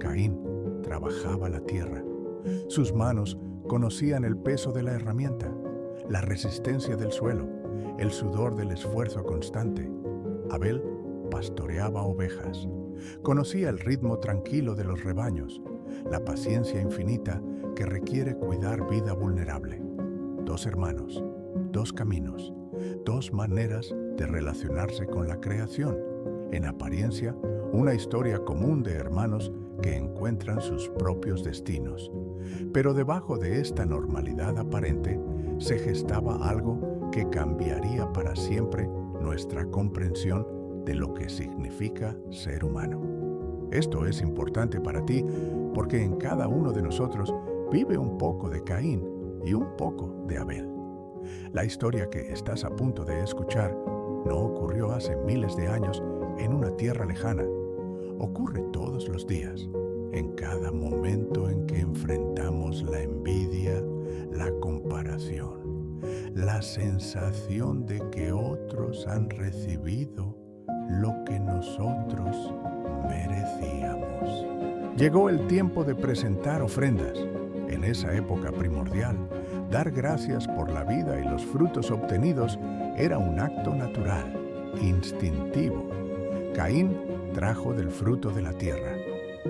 Caín trabajaba la tierra. Sus manos conocían el peso de la herramienta, la resistencia del suelo, el sudor del esfuerzo constante. Abel pastoreaba ovejas. Conocía el ritmo tranquilo de los rebaños, la paciencia infinita que requiere cuidar vida vulnerable. Dos hermanos, dos caminos, dos maneras de relacionarse con la creación. En apariencia, una historia común de hermanos que encuentran sus propios destinos. Pero debajo de esta normalidad aparente se gestaba algo que cambiaría para siempre nuestra comprensión de lo que significa ser humano. Esto es importante para ti porque en cada uno de nosotros vive un poco de Caín y un poco de Abel. La historia que estás a punto de escuchar no ocurrió hace miles de años en una tierra lejana. Ocurre todos los días, en cada momento en que enfrentamos la envidia, la comparación, la sensación de que otros han recibido lo que nosotros merecíamos. Llegó el tiempo de presentar ofrendas. En esa época primordial, dar gracias por la vida y los frutos obtenidos era un acto natural, instintivo. Caín trajo del fruto de la tierra.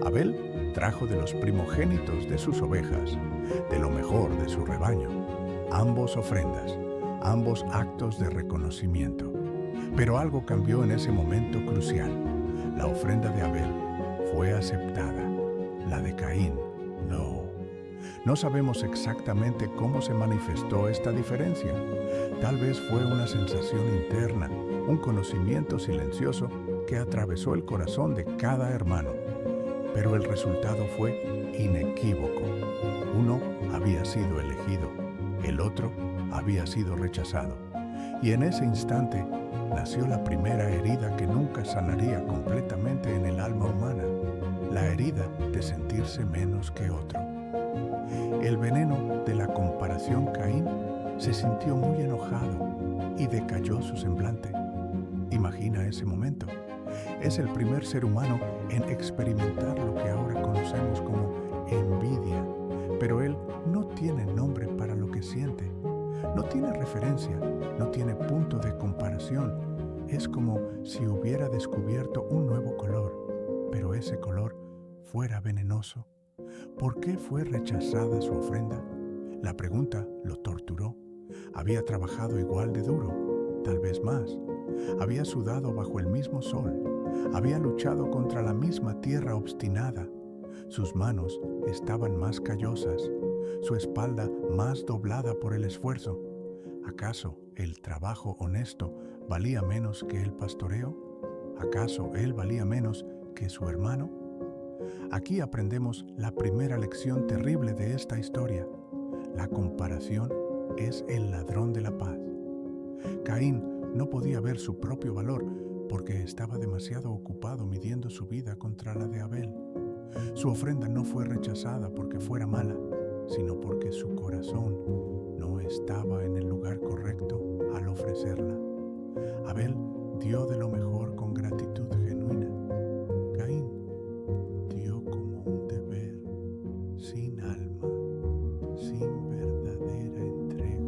Abel trajo de los primogénitos de sus ovejas, de lo mejor de su rebaño. Ambos ofrendas, ambos actos de reconocimiento. Pero algo cambió en ese momento crucial. La ofrenda de Abel fue aceptada, la de Caín no. No sabemos exactamente cómo se manifestó esta diferencia. Tal vez fue una sensación interna, un conocimiento silencioso que atravesó el corazón de cada hermano. Pero el resultado fue inequívoco. Uno había sido elegido, el otro había sido rechazado. Y en ese instante nació la primera herida que nunca sanaría completamente en el alma humana, la herida de sentirse menos que otro. El veneno de la comparación. Caín se sintió muy enojado y decayó su semblante. Imagina ese momento. Es el primer ser humano en experimentar lo que ahora conocemos como envidia, pero él no tiene nombre para lo que siente. No tiene referencia, no tiene punto de comparación. Es como si hubiera descubierto un nuevo color, pero ese color fuera venenoso. ¿Por qué fue rechazada su ofrenda? La pregunta lo torturó. Había trabajado igual de duro, tal vez más. Había sudado bajo el mismo sol. Había luchado contra la misma tierra obstinada. Sus manos estaban más callosas, su espalda más doblada por el esfuerzo. ¿Acaso el trabajo honesto valía menos que el pastoreo? ¿Acaso él valía menos que su hermano? Aquí aprendemos la primera lección terrible de esta historia. La comparación es el ladrón de la paz. Caín no podía ver su propio valor porque estaba demasiado ocupado midiendo su vida contra la de Abel. Su ofrenda no fue rechazada porque fuera mala, sino porque su corazón no estaba en el lugar correcto al ofrecerla. Abel dio de lo mejor con gratitud genuina. Caín dio como un deber, sin alma, sin verdadera entrega.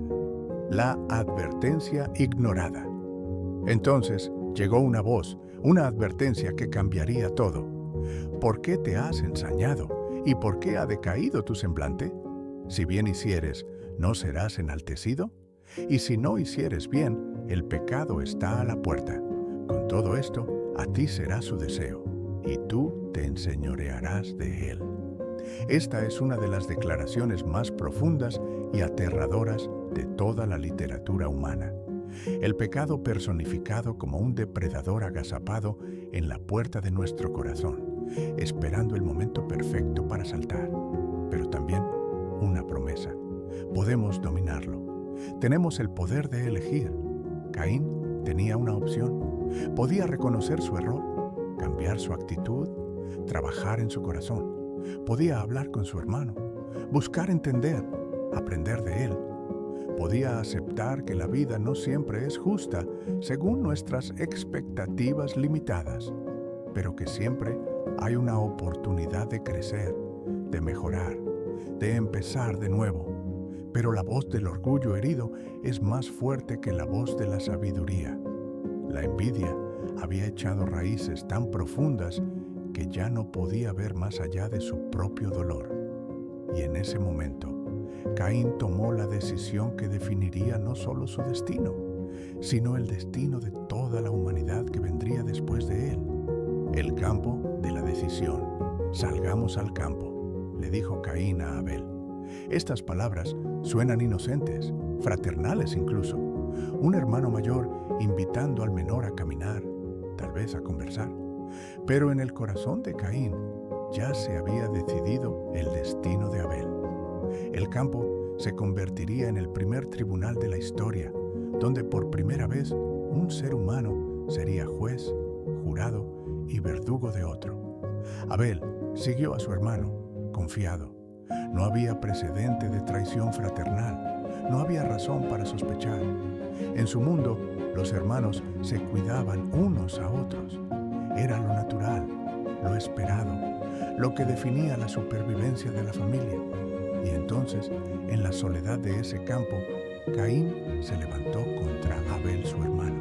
La advertencia ignorada. Entonces llegó una voz, una advertencia que cambiaría todo. ¿Por qué te has ensañado? ¿Y por qué ha decaído tu semblante? Si bien hicieres, ¿no serás enaltecido? Y si no hicieres bien, el pecado está a la puerta. Con todo esto, a ti será su deseo, y tú te enseñorearás de él. Esta es una de las declaraciones más profundas y aterradoras de toda la literatura humana. El pecado personificado como un depredador agazapado en la puerta de nuestro corazón, esperando el momento perfecto para saltar. Pero también una promesa. Podemos dominarlo. Tenemos el poder de elegir. Caín tenía una opción. Podía reconocer su error, cambiar su actitud, trabajar en su corazón. Podía hablar con su hermano, buscar entender, aprender de él. Podía aceptar que la vida no siempre es justa según nuestras expectativas limitadas, pero que siempre hay una oportunidad de crecer, de mejorar, de empezar de nuevo. Pero la voz del orgullo herido es más fuerte que la voz de la sabiduría. La envidia había echado raíces tan profundas que ya no podía ver más allá de su propio dolor. Y en ese momento, Caín tomó la decisión que definiría no solo su destino, sino el destino de toda la humanidad que vendría después de él. El campo de la decisión. Salgamos al campo, le dijo Caín a Abel. Estas palabras suenan inocentes, fraternales incluso. Un hermano mayor invitando al menor a caminar, tal vez a conversar. Pero en el corazón de Caín ya se había decidido el destino de Abel. El campo se convertiría en el primer tribunal de la historia, donde por primera vez un ser humano sería juez, jurado y verdugo de otro. Abel siguió a su hermano, confiado. No había precedente de traición fraternal, no había razón para sospechar. En su mundo, los hermanos se cuidaban unos a otros. Era lo natural, lo esperado, lo que definía la supervivencia de la familia. Y entonces, en la soledad de ese campo, Caín se levantó contra Abel, su hermano,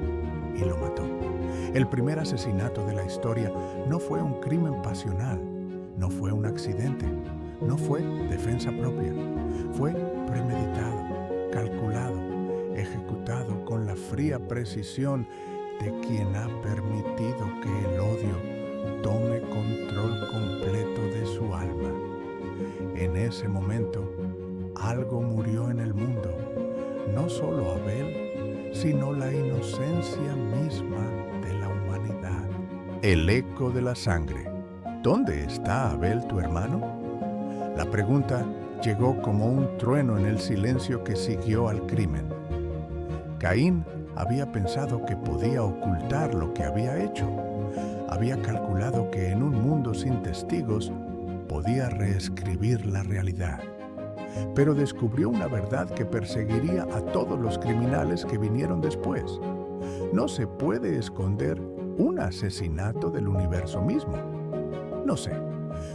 y lo mató. El primer asesinato de la historia no fue un crimen pasional, no fue un accidente, no fue defensa propia, fue premeditado, calculado, ejecutado con la fría precisión de quien ha permitido que el odio tome control completo de su alma. En ese momento, algo murió en el mundo, no solo Abel, sino la inocencia misma de la humanidad. El eco de la sangre. ¿Dónde está Abel, tu hermano? La pregunta llegó como un trueno en el silencio que siguió al crimen. Caín había pensado que podía ocultar lo que había hecho. Había calculado que en un mundo sin testigos podía reescribir la realidad. Pero descubrió una verdad que perseguiría a todos los criminales que vinieron después. No se puede esconder un asesinato del universo mismo. No sé,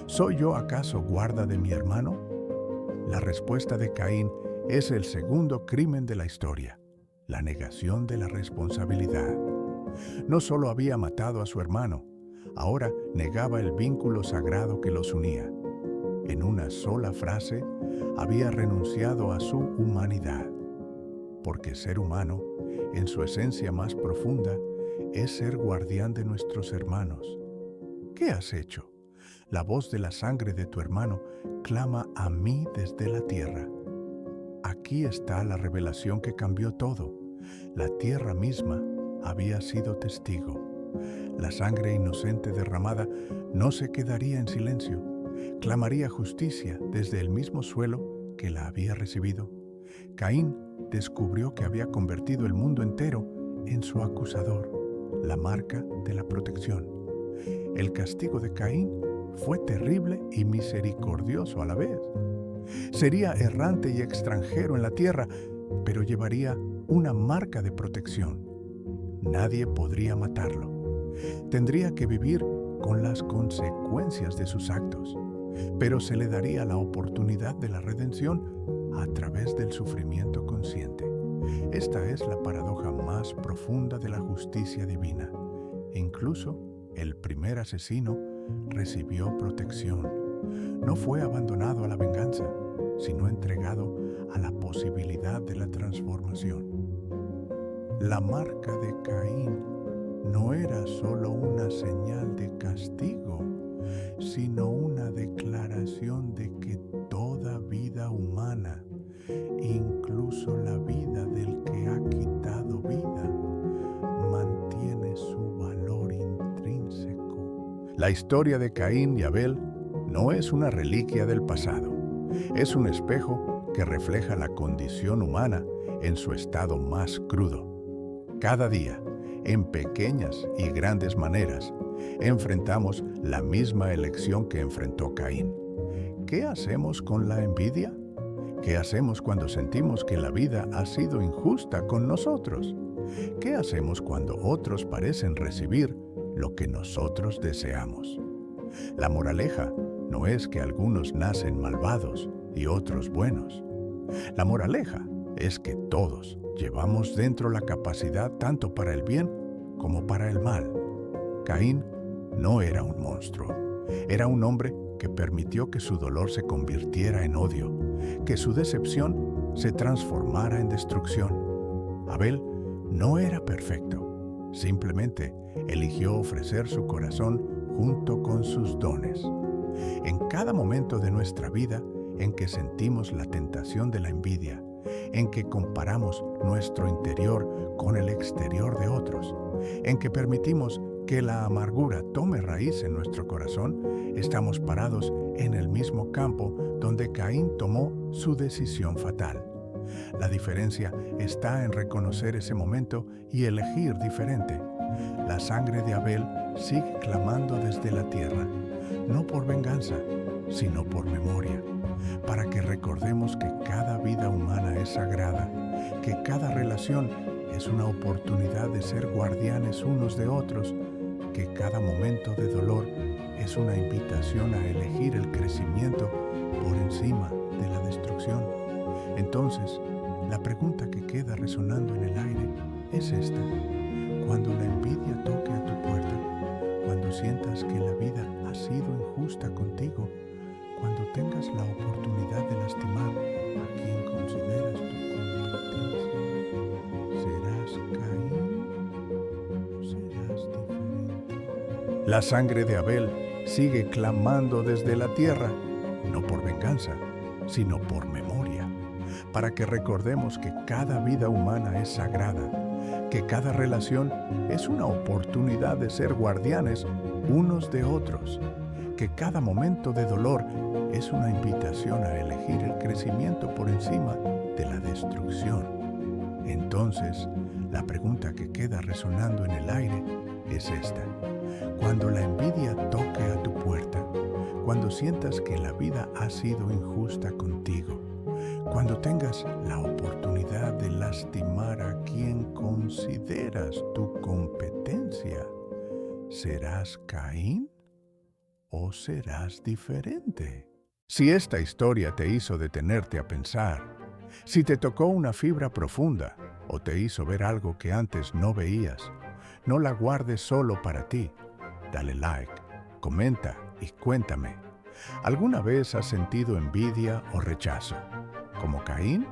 ¿soy yo acaso guarda de mi hermano? La respuesta de Caín es el segundo crimen de la historia, la negación de la responsabilidad. No solo había matado a su hermano, ahora negaba el vínculo sagrado que los unía. En una sola frase, había renunciado a su humanidad. Porque ser humano, en su esencia más profunda, es ser guardián de nuestros hermanos. ¿Qué has hecho? La voz de la sangre de tu hermano clama a mí desde la tierra. Aquí está la revelación que cambió todo. La tierra misma había sido testigo. La sangre inocente derramada no se quedaría en silencio. Clamaría justicia desde el mismo suelo que la había recibido. Caín descubrió que había convertido el mundo entero en su acusador, la marca de la protección. El castigo de Caín fue terrible y misericordioso a la vez. Sería errante y extranjero en la tierra, pero llevaría una marca de protección. Nadie podría matarlo. Tendría que vivir con las consecuencias de sus actos, pero se le daría la oportunidad de la redención a través del sufrimiento consciente. Esta es la paradoja más profunda de la justicia divina. Incluso el primer asesino recibió protección. No fue abandonado a la venganza, sino entregado a la posibilidad de la transformación. La marca de Caín no era solo una señal de castigo, sino una declaración de que toda vida humana, incluso la vida del que ha quitado vida, mantiene su valor intrínseco. La historia de Caín y Abel no es una reliquia del pasado, es un espejo que refleja la condición humana en su estado más crudo. Cada día, en pequeñas y grandes maneras, enfrentamos la misma elección que enfrentó Caín. ¿Qué hacemos con la envidia? ¿Qué hacemos cuando sentimos que la vida ha sido injusta con nosotros? ¿Qué hacemos cuando otros parecen recibir lo que nosotros deseamos? La moraleja no es que algunos nacen malvados y otros buenos. La moraleja es que todos llevamos dentro la capacidad tanto para el bien como para el mal. Caín no era un monstruo, era un hombre que permitió que su dolor se convirtiera en odio, que su decepción se transformara en destrucción. Abel no era perfecto, simplemente eligió ofrecer su corazón junto con sus dones. En cada momento de nuestra vida en que sentimos la tentación de la envidia, en que comparamos nuestro interior con el exterior de otros, en que permitimos que la amargura tome raíz en nuestro corazón, estamos parados en el mismo campo donde Caín tomó su decisión fatal. La diferencia está en reconocer ese momento y elegir diferente. La sangre de Abel sigue clamando desde la tierra, no por venganza, sino por memoria, para que recordemos que cada vida humana es sagrada, que cada relación es una oportunidad de ser guardianes unos de otros, que cada momento de dolor es una invitación a elegir el crecimiento por encima de la destrucción. Entonces, la pregunta que queda resonando en el aire es esta: cuando la envidia toque a tu puerta, cuando sientas que la vida ha sido injusta contigo, cuando tengas la oportunidad de lastimar a quien consideras tu competencia, ¿serás Caín o serás diferente? La sangre de Abel sigue clamando desde la tierra, no por venganza, sino por memoria, para que recordemos que cada vida humana es sagrada, que cada relación es una oportunidad de ser guardianes unos de otros, que cada momento de dolor es una invitación a elegir el crecimiento por encima de la destrucción. Entonces, la pregunta que queda resonando en el aire es esta: cuando la envidia toque a tu puerta, cuando sientas que la vida ha sido injusta contigo, cuando tengas la oportunidad de lastimar a quien consideras tu competencia, ¿serás Caín o serás diferente? Si esta historia te hizo detenerte a pensar, si te tocó una fibra profunda o te hizo ver algo que antes no veías, no la guardes solo para ti. Dale like, comenta y cuéntame. ¿Alguna vez has sentido envidia o rechazo, como Caín?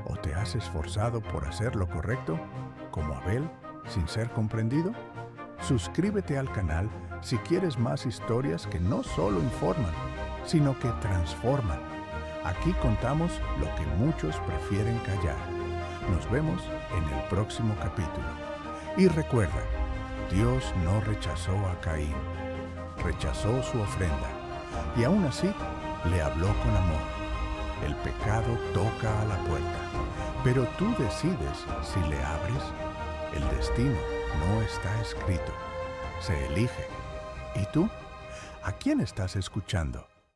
¿O te has esforzado por hacer lo correcto, como Abel, sin ser comprendido? Suscríbete al canal si quieres más historias que no solo informan, sino que transforman. Aquí contamos lo que muchos prefieren callar. Nos vemos en el próximo capítulo. Y recuerda, Dios no rechazó a Caín, rechazó su ofrenda, y aún así le habló con amor. El pecado toca a la puerta, pero tú decides si le abres. El destino no está escrito, se elige. ¿Y tú? ¿A quién estás escuchando?